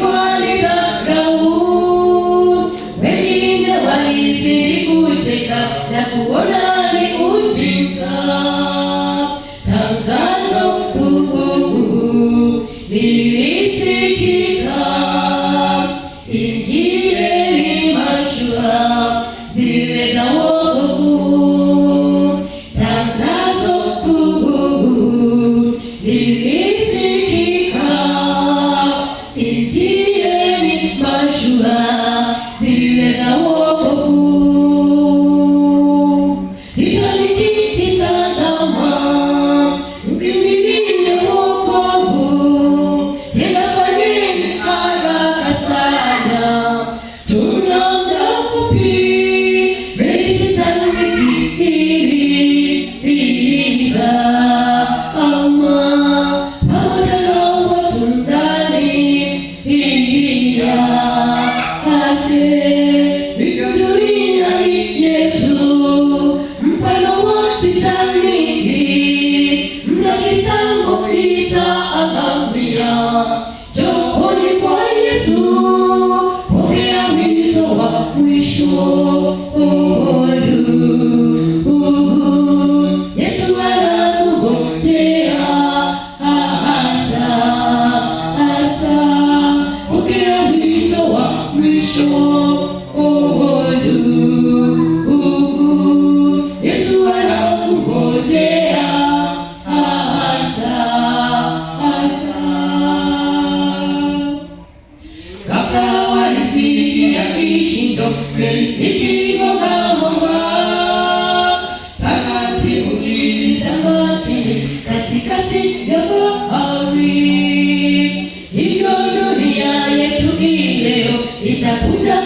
walidharau, wengine walizidi kucheka na kuona ni ujinga. Tangazo kuu lilisikika, ingieni mashua zile za wokovu. Tangazo kuu lilisikika, ingieni mashua zile za wokovu. Titanic itazama, mkimbilie wokovu, tena fanyeni haraka sana, tuna muda mfupi, meli Titanic ilizama, pamoja na watu ndani yake. Dunia yetu mfano wa Titanic, mna kitambo itaangamia. Njooni kwa Yesu, pokea wito wa mwisho. Yesu anakungojea hasa, pokea wito wa mwisho. Yesu anakungojea hasa. Ghafla walisikia kishindo, meli ikigonga mwamba. Taratibu ilizama chini katikati ya bahari. Hivyo dunia yetu leo itakuja